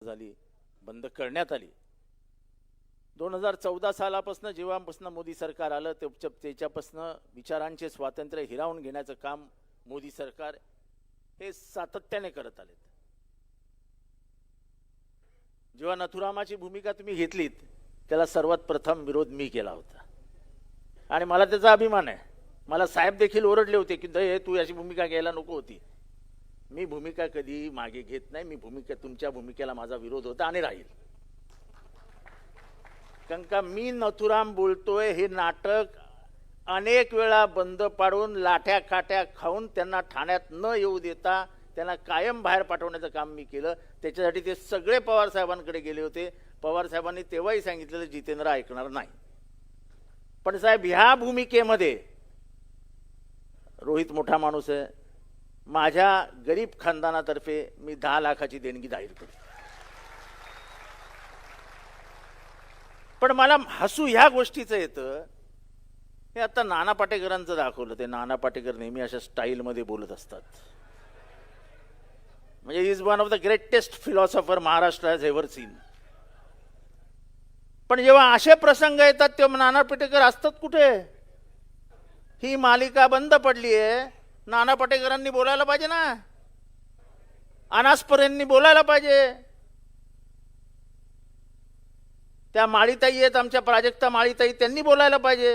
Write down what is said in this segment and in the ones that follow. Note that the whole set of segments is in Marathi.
झाली, बंद करण्यात आली. 2014 सालापासून जेव्हापासून मोदी सरकार आलं त्याच्यापासून विचारांचे स्वातंत्र्य हिरावून घेण्याचं काम मोदी सरकार हे सातत्याने करत आलेत. जेव्हा नथुरामाची भूमिका तुम्ही घेतलीत त्याला सर्वात प्रथम विरोध मी केला होता आणि मला त्याचा अभिमान आहे. मला साहेब देखील ओरडले होते की तू अशी भूमिका घ्यायला नको होती. मी भूमिका कधी मागे घेत नाही. मी तुमच्या भूमिकेला माझा विरोध होता आणि राहील. कारण का मी नथुराम बोलतोय हे नाटक अनेक वेळा बंद पाडून लाठ्या काट्या खाऊन त्यांना ठाण्यात न येऊ देता त्यांना कायम बाहेर पाठवण्याचं काम मी केलं. त्याच्यासाठी ते सगळे पवार साहेबांकडे गेले होते. पवार साहेबांनी तेव्हाही सांगितलेलं जितेंद्र ऐकणार नाही. पण साहेब ह्या भूमिकेमध्ये रोहित मोठा माणूस आहे. माझ्या गरीब खानदानातर्फे मी 10 लाखाची देणगी जाहीर करतो. पण मला हसू ह्या गोष्टीचं येतं. हे आता नाना पाटेकरांचं दाखवलं. ते नाना पाटेकर नेहमी अशा स्टाईलमध्ये बोलत असतात. म्हणजे he is one of the greatest philosopher Maharashtra has ever seen. पण जेव्हा असे प्रसंग येतात तेव्हा नाना पाटेकर असतात कुठे? ही मालिका बंद पडली आहे. नाना पाटेकरांनी बोलायला पाहिजे ना. अनासपुरेंनी बोलायला पाहिजे. त्या माळीताई आहेत आमच्या प्राजक्ता माळीताई, त्यांनी बोलायला पाहिजे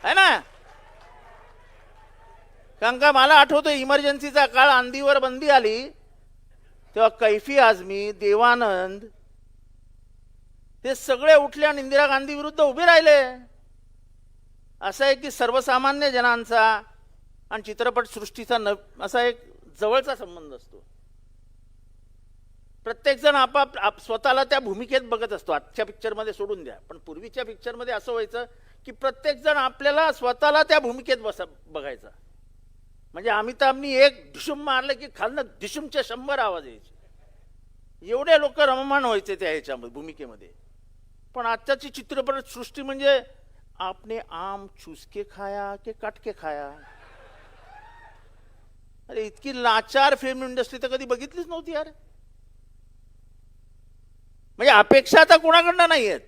है ना. कारण का मला आठवतं इमर्जन्सीचा काळ, आंधीवर बंदी आली तेव्हा कैफी आझमी, देवानंद हे सगळे उठले आणि इंदिरा गांधी विरुद्ध उभे राहिले. असं आहे की सर्वसामान्य जनांचा आणि चित्रपट सृष्टीचा असा एक जवळचा संबंध असतो. प्रत्येक जण स्वतःला त्या भूमिकेत बघत असतो. आजच्या पिक्चरमध्ये सोडून द्या, पण पूर्वीच्या पिक्चरमध्ये असं व्हायचं की प्रत्येक जण आपल्याला स्वतःला त्या भूमिकेत बघायचा. म्हणजे अमिताभनी एक ढिशुम मारलं की खालनं ढिशुमचे 100 आवाज यायचे. एवढे लोक रममाण व्हायचे त्या ह्याच्यामध्ये भूमिकेमध्ये. पण आजच्याची चित्रपट सृष्टी म्हणजे आपने आम चूस के खाया के काट के खाया. अरे इतकी लाचार फिल्म इंडस्ट्री तर कधी बघितलीच नव्हती यार. म्हणजे अपेक्षा आता कोणाकडनं नाही आहेत.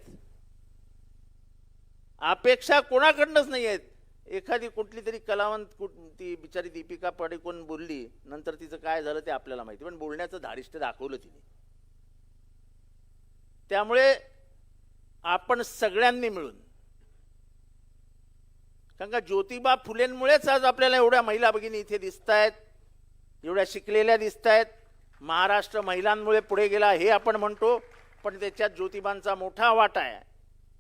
अपेक्षा कोणाकडनंच नाही आहेत. एखादी कुठली तरी कलावंत ती बिचारी दीपिका पाडुकोन बोलली, नंतर तिचं काय झालं ते आपल्याला माहिती. पण बोलण्याचं धारिष्ट्य दाखवलं तिने. त्यामुळे आपण सगळ्यांनी मिळून, कारण का ज्योतिबा फुलेंमुळेच आज आपल्याला एवढ्या महिला भगिनी इथे दिसत आहेत, एवढ्या शिकलेल्या दिसत आहेत. महाराष्ट्र महिलांमुळे पुढे गेला हे आपण म्हणतो, पण त्याच्यात ज्योतिबांचा मोठा वाटा आहे.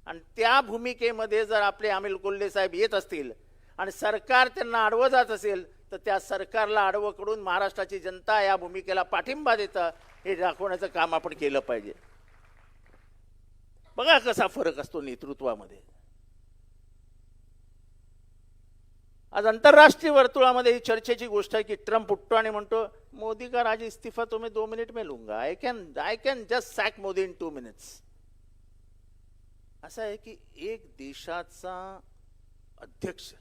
आणि त्या भूमिकेमध्ये जर आपले अनिल कोल्हे साहेब येत असतील आणि सरकार त्यांना आडवं जात असेल तर त्या सरकारला आडवं करून महाराष्ट्राची जनता या भूमिकेला पाठिंबा देतं हे दाखवण्याचं काम आपण केलं पाहिजे. बघा कसा फरक असतो नेतृत्वामध्ये. आज आंतरराष्ट्रीय वर्तुळामध्ये ही चर्चेची गोष्ट आहे की ट्रम्प उठतो आणि म्हणतो मोदी का राज इस्तीफा तो मैं 2 मिनट में लूंगा. I can just sack Modi in 2 minutes. असं आहे की एक देशाचा अध्यक्ष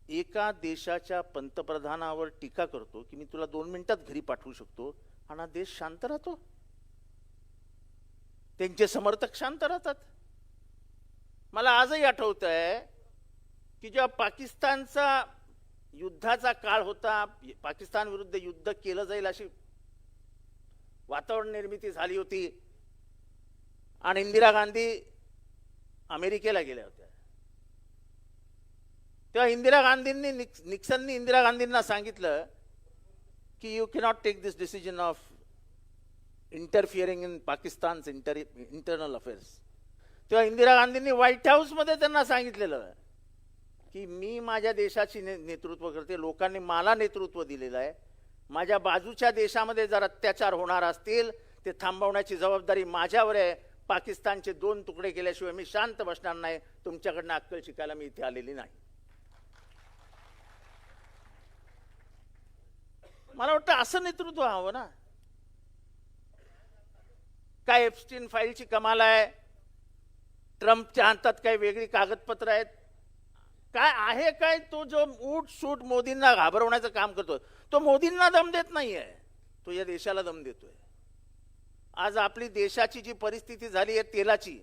एका देशाच्या पंतप्रधानावर टीका करतो की मी तुला 2 मिनिटात घरी पाठवू शकतो, आणि हा देश शांत राहतो. त्यांचे समर्थक शांत राहतात. मला आजही आठवत आहे की जेव्हा पाकिस्तानचा युद्धाचा काळ होता, पाकिस्तान विरुद्ध युद्ध केलं जाईल अशी वातावरण निर्मिती झाली होती आणि इंदिरा गांधी अमेरिकेला गेल्या होत्या. तेव्हा निक्सननी इंदिरा गांधींना सांगितलं की you cannot take this decision of interfering in Pakistan's internal affairs. तेव्हा इंदिरा गांधींनी व्हाईट हाऊसमध्ये त्यांना सांगितलेलं की मी माझ्या देशाची नेतृत्व करते, लोकांनी मला नेतृत्व दिलेलं आहे. माझ्या बाजूच्या देशामध्ये जर अत्याचार होणार असतील ते थांबवण्याची जबाबदारी माझ्यावर आहे. पाकिस्तानचे 2 तुकडे केल्याशिवाय मी शांत बसणार नाही. तुमच्याकडनं अक्कल शिकायला मी इथे आलेली नाही. मला वाटतं असं नेतृत्व हवं ना. काय एप्स्टीन फाईलची कमाल आहे, ट्रम्पच्या हातात काही वेगळी कागदपत्र आहेत, काय आहे काय? तो जो उठ सूट मोदींना घाबरवण्याचं काम करतो तो मोदींना दम देत नाहीये. तो या देशाला दम देतोय. आज आपली देशाची जी परिस्थिती झाली आहे तेलाची,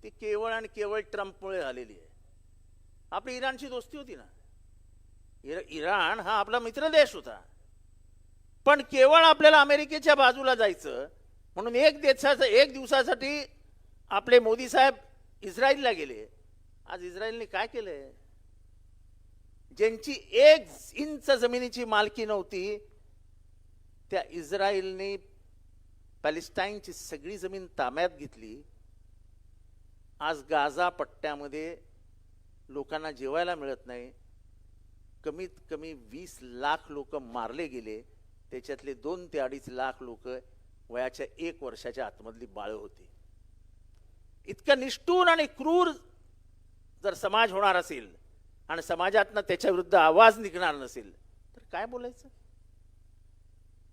ती केवळ आणि केवळ ट्रम्पमुळे झालेली आहे. आपली इराणची दोस्ती होती ना, इराण हा आपला मित्र देश होता, पण केवळ आपल्याला अमेरिकेच्या बाजूला जायचं म्हणून एक दिवसासाठी आपले मोदी साहेब इस्रायलला गेले. आज इस्रायलने काय केलंय? ज्यांची 1 इंच जमिनीची मालकी नव्हती त्या इस्रायलने पॅलेस्टाईनची सगळी जमीन ताब्यात घेतली. आज गाझा पट्ट्यामध्ये लोकांना जेवायला मिळत नाही. कमीत कमी 20 लाख लोक मारले गेले. त्याच्यातले 2 ते 2.5 लाख लोक वयाच्या 1 वर्षाच्या आतमधली बाळं होती. इतकं निष्ठुर आणि क्रूर जर समाज होणार असेल आणि समाजातनं त्याच्या विरुद्ध आवाज निघणार नसेल तर काय बोलायचं?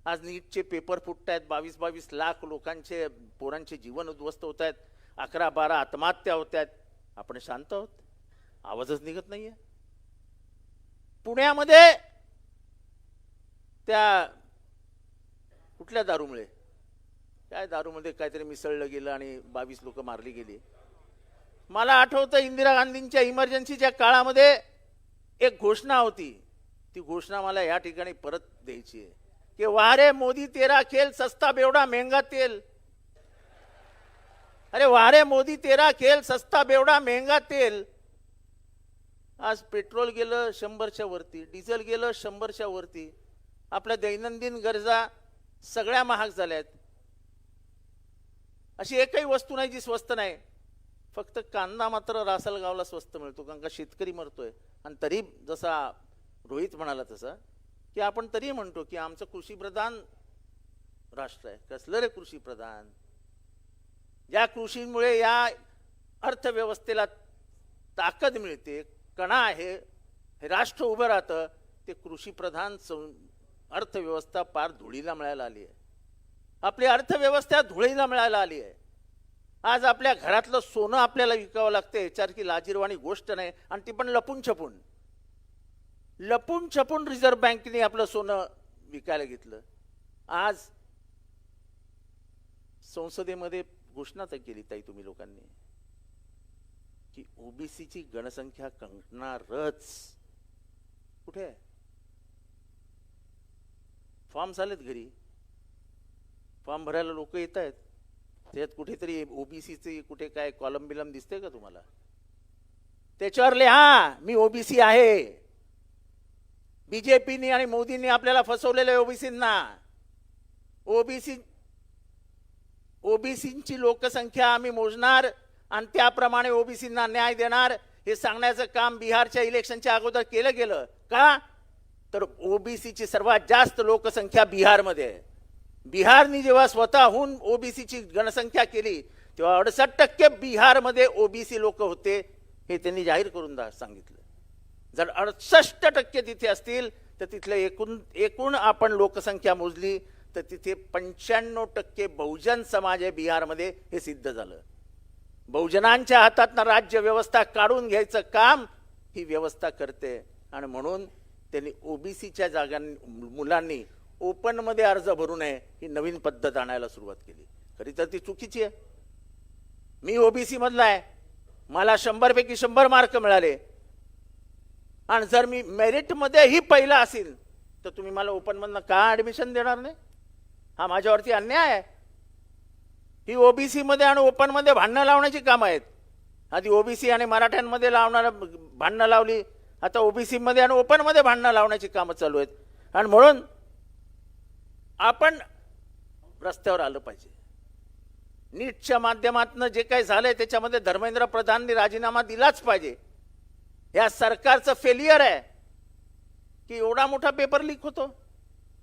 आज नीटचे पेपर फुटतायत, 22 लाख लोकांचे पोरांचे जीवन उद्ध्वस्त होत आहेत, 11-12 आत्महत्या होत आहेत. आपण शांत आहोत? आवाजच निघत नाहीये. पुण्यामध्ये त्या कुठल्या दारूमुळे, काय दारूमध्ये काहीतरी मिसळलं गेलं आणि 22 लोक मारली गेली. मला आठवतं इंदिरा गांधींच्या इमर्जन्सीच्या काळामध्ये एक घोषणा होती. ती घोषणा मला या ठिकाणी परत द्यायची आहे की वारे मोदी तेरा खेल सस्ता बेवडा महंगा तेल. अरे वारे मोदी तेरा खेल सस्ता बेवडा महंगा तेल. आज पेट्रोल गेलं 100च्या वरती, डिझेल गेलं 100च्या वरती. आपल्या दैनंदिन गरजा सगळ्या महाग झाल्यात. अशी एकही वस्तू नाही जी स्वस्त नाही. फक्त कांदा मात्र रासलगावला स्वस्त मिळतो, कारण का शेतकरी मरतोय. आणि तरी जसा रोहित म्हणाला तसा की आपण तरी म्हणतो की आमचं कृषीप्रधान राष्ट्र आहे. कसलं रे कृषीप्रधान? या कृषीमुळे या अर्थव्यवस्थेला ताकद मिळते, कणा आहे, हे राष्ट्र उभं राहतं. ते कृषीप्रधान अर्थव्यवस्था पार धुळीला मिळायला आली आहे. आपली अर्थव्यवस्था धुळीला मिळायला आली आहे. आज आपल्या घरातलं सोनं आपल्याला विकावं लागतं, याच्यासारखी लाजिरवाणी गोष्ट नाही. आणि ती पण लपून छपून रिझर्व्ह बँकेने आपलं सोनं विकायला घेतलं. आज संसदेमध्ये घोषणा तर केली ताई तुम्ही लोकांनी की ओबीसीची गणसंख्या करणारच. कुठे आहे? फॉर्म आलेत घरी, फॉर्म भरायला लोक येत आहेत. त्यात कुठेतरी ओबीसीचे कुठे काय कॉलम बिलम दिसते का तुम्हाला? त्याच्यावर लिहा मी ओबीसी आहे. बीजेपीने आणि मोदींनी आपल्याला फसवलेलं आहे ओबीसींना. ओबीसींची लोकसंख्या आम्ही मोजणार आणि त्याप्रमाणे ओबीसींना न्याय देणार हे सांगण्याचं काम बिहारच्या इलेक्शनच्या अगोदर केलं गेलं. का तर ओबीसीची सर्वात जास्त लोकसंख्या बिहारमध्ये आहे. बिहारनी जेव्हा स्वतःहून ओबीसीची गणसंख्या केली तेव्हा 68% बिहारमध्ये ओबीसी लोक होते, हे त्यांनी जाहीर करून सांगितलं. जर 68% तिथे असतील तर तिथलं एकूण आपण लोकसंख्या मोजली तर तिथे 95% बहुजन समाज आहे बिहारमध्ये, हे सिद्ध झालं. बहुजनांच्या हातातनं राज्य व्यवस्था काढून घ्यायचं काम ही व्यवस्था करते. आणि म्हणून त्यांनी ओबीसीच्या मुलांनी ओपनमध्ये अर्ज भरू नये ही नवीन पद्धत आणायला सुरुवात केली. खरी तर ती चुकीची आहे. मी ओबीसी मधला आहे, मला 100 पैकी 100 मार्क मिळाले आणि जर मी मेरिटमध्येही पहिला असेल तर तुम्ही मला ओपनमधनं का ॲडमिशन देणार नाही? हा माझ्यावरती अन्याय आहे. ही ओबीसी मध्ये आणि ओपनमध्ये भांडणं लावण्याची कामं आहेत. आधी ओबीसी आणि मराठ्यांमध्ये भांडणं लावली, आता ओबीसी मध्ये आणि ओपनमध्ये भांडणं लावण्याची कामं चालू आहेत. आणि म्हणून आपण रस्त्यावर आलं पाहिजे. नीटच्या माध्यमातून जे काही झालंय त्याच्यामध्ये धर्मेंद्र प्रधाननी राजीनामा दिलाच पाहिजे. या सरकारचं फेलियर आहे की एवढा मोठा पेपर लीक होतो.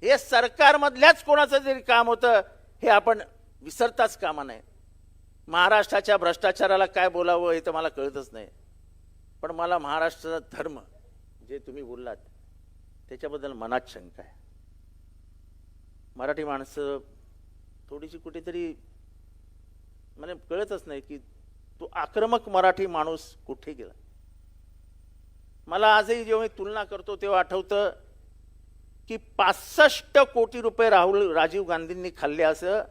हे सरकारमधल्याच कोणाचं जरी काम होतं हे आपण विसरताच कामा नये. महाराष्ट्राच्या भ्रष्टाचाराला काय बोलावं हे तर मला कळतच नाही. पण मला महाराष्ट्राचा धर्म जे तुम्ही बोललात त्याच्याबद्दल मनात शंका आहे. मराठी माणसं थोडीशी कुठेतरी मला कळतच नाही की तो आक्रमक मराठी माणूस कुठे गेला. मला आजही जेव्हा मी तुलना करतो तेव्हा आठवतं की 65 कोटी रुपये राजीव गांधींनी खाल्ले असं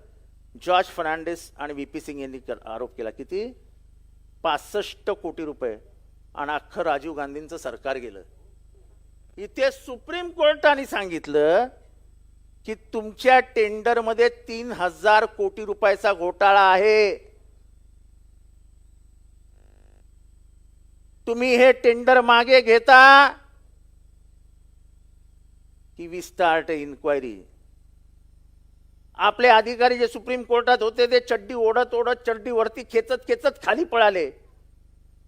जॉर्ज फर्नांडिस आणि व्ही.पी. सिंग यांनी आरोप केला. किती? 65 कोटी रुपये. आणि अख्खं राजीव गांधींचं सरकार गेलं. इथे सुप्रीम कोर्टाने सांगितलं की तुमच्या टेंडरमध्ये 3000 कोटी रुपयाचा घोटाळा आहे. तुम्ही हे टेंडर मागे घेता की वी स्टार्ट इन्क्वायरी. आपले अधिकारी जे सुप्रीम कोर्टात होते ते चड्डी ओढत ओढत चड्डी वरती खेचत खेचत खाली पळाले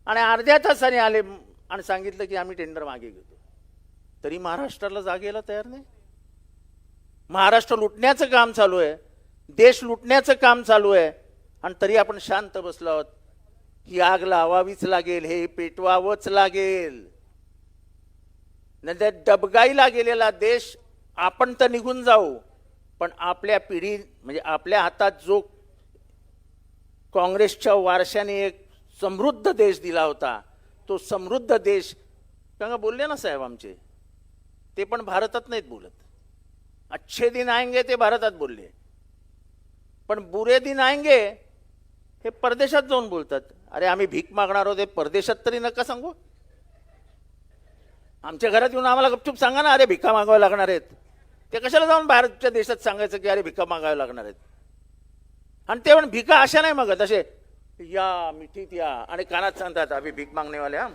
आणि अर्ध्या तासाने आले आणि सांगितलं की आम्ही टेंडर मागे घेतो. तरी महाराष्ट्राला जागेला तयार नाही. महाराष्ट्र लुटण्याचं काम चालू आहे, देश लुटण्याचं काम चालू आहे, आणि तरी आपण शांत बसलो आहोत की आग लावावीच लागेल, हे पेटवावंच लागेल. नंतर डबगाईला गेलेला देश आपण तर निघून जाऊ, पण आपल्या पिढी म्हणजे आपल्या हातात जो काँग्रेसच्या वारशाने एक समृद्ध देश दिला होता, तो समृद्ध देश का बोलले ना साहेब आमचे, ते पण भारतात नाहीत बोलत. अच्छे दिन आएंगे ते भारतात बोलले, पण बुरे दिन आएंगे हे परदेशात जाऊन बोलतात. अरे आम्ही भीक मागणार होते परदेशात तरी नका सांगू. आमच्या घरात येऊन आम्हाला गपचूप सांगा ना, अरे भिका मागाव्या लागणार आहेत. ते कशाला जाऊन बाहेरच्या देशात सांगायचं की अरे भिका मागाव्या लागणार आहेत. आणि ते पण भिका अशा नाही मागत, असे या मिठीत या आणि कानात सांगतात अभि भीक मागणे वाले हम.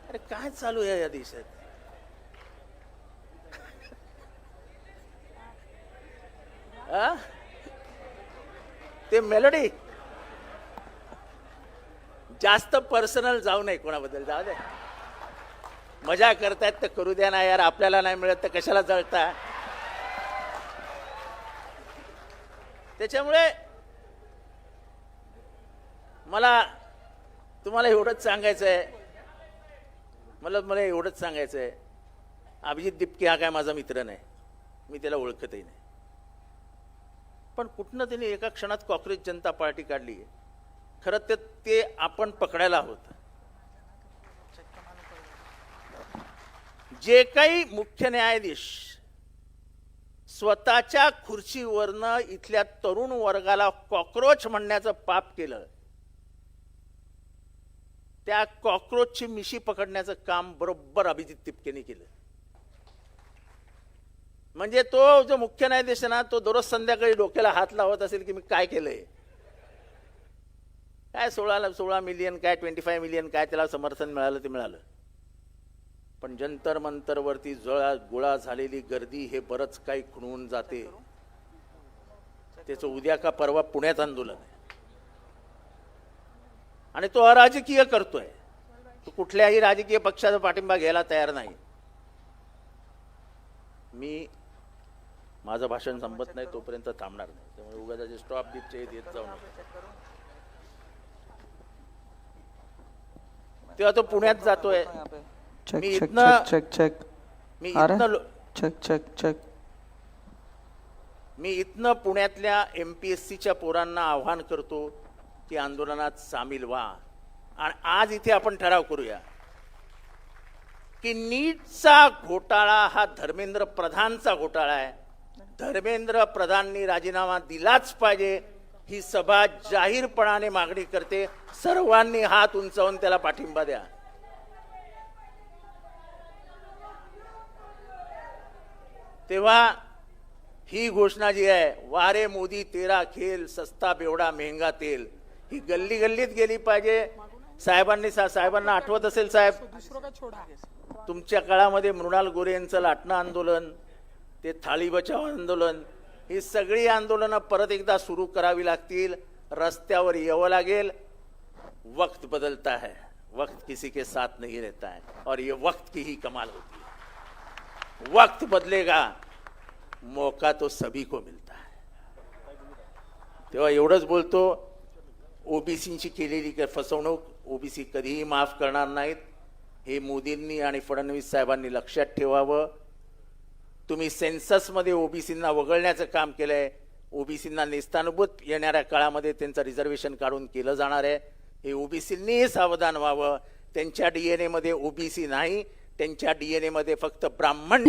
अरे काय चालू आहे या देशात? ते मेलोडी जास्त पर्सनल जाऊ नये कोणाबद्दल. जाऊ दे, मजा करतायत तर करू द्या ना यार. आपल्याला नाही मिळत तर कशाला जळता. त्याच्यामुळे मला तुम्हाला एवढंच सांगायचं आहे, मला एवढंच सांगायचं आहे, अभिजित दिपके हा काय माझा मित्र नाही, मी त्याला ओळखतही नाही. पण कुठनं त्यांनी एका क्षणात काँग्रेस जनता पार्टी काढली. खरं तर ते आपण पकडायला आहोत. जे काही मुख्य न्यायाधीश स्वतःच्या खुर्चीवरनं इथल्या तरुण वर्गाला कॉक्रोच म्हणण्याचं पाप केलं, त्या कॉक्रोचची मिशी पकडण्याचं काम बरोबर अभिजित तिपकेने केलं. म्हणजे तो जो मुख्य न्यायाधीश ना, तो दररोज संध्याकाळी डोक्याला हात लावत असेल की मी काय केलंय, काय 16 मिलियन काय 25 मिलियन काय त्याला समर्थन मिळालं ते मिळालं. पण जंतर मंतरवरती गोळा झालेली गर्दी हे बरंच काही खुणवून जाते. त्याचं उद्या का परवा पुण्यात आंदोलन आहे आणि तो अराजकीय करतोय. तो कुठल्याही राजकीय पक्षाचा पाठिंबा घ्यायला तयार नाही. मी माझं भाषण संपत नाही तोपर्यंत थांबणार नाही. त्यामुळे उगाच स्टॉप बीपचे येत जाऊ नका. तेव्हा तो पुण्यात जातोय. मी इथनं पुण्यातल्या MPSCच्या पोरांना आव्हान करतो की आंदोलनात सामील व्हा. आणि आज इथे आपण ठराव करूया की नीटचा घोटाळा हा धर्मेंद्र प्रधानचा घोटाळा आहे. धर्मेंद्र प्रधाननी राजीनामा दिलाच पाहिजे ही सभा जाहीरपणाने मागणी करते. सर्वांनी हात उंचावून त्याला पाठिंबा द्या. तेव्हा ही घोषणा जी आहे, वारे मोदी तेरा खेल सस्ता बेवडा महंगा तेल, ही गल्ली गल्लीत गेली पाहिजे. साहेबांना आठवत असेल साहेब, तुमच्या काळामध्ये मृणाल गोरे यांचं लाटणं आंदोलन, ते थाळी बचाव आंदोलन, ही सगळी आंदोलनं परत एकदा सुरू करावी लागतील. रस्त्यावर यावं लागेल. वक्त बदलता है, वक्त किसी के साथ नहीं रहता है और ये वक्त की ही कमाल होती है. वक्त बदलेगा, मौका तो सभी को मिलता है. तेव्हा एवढंच बोलतो, ओबीसींची केलेली फसवणूक ओबीसी कधीही माफ करणार नाहीत. हे मोदींनी आणि फडणवीस साहेबांनी लक्षात ठेवावं. तुम्ही सेन्ससमध्ये ओबीसींना वगळण्याचं काम केलंय. ओबीसींना निस्तानुभूत येणाऱ्या काळामध्ये त्यांचं रिझर्वेशन काढून केलं जाणार आहे. हे ओबीसींनीही सावधान व्हावं. त्यांच्या DNA मध्ये ओबीसी नाही, त्यांच्या DNA मध्ये फक्त ब्राह्मण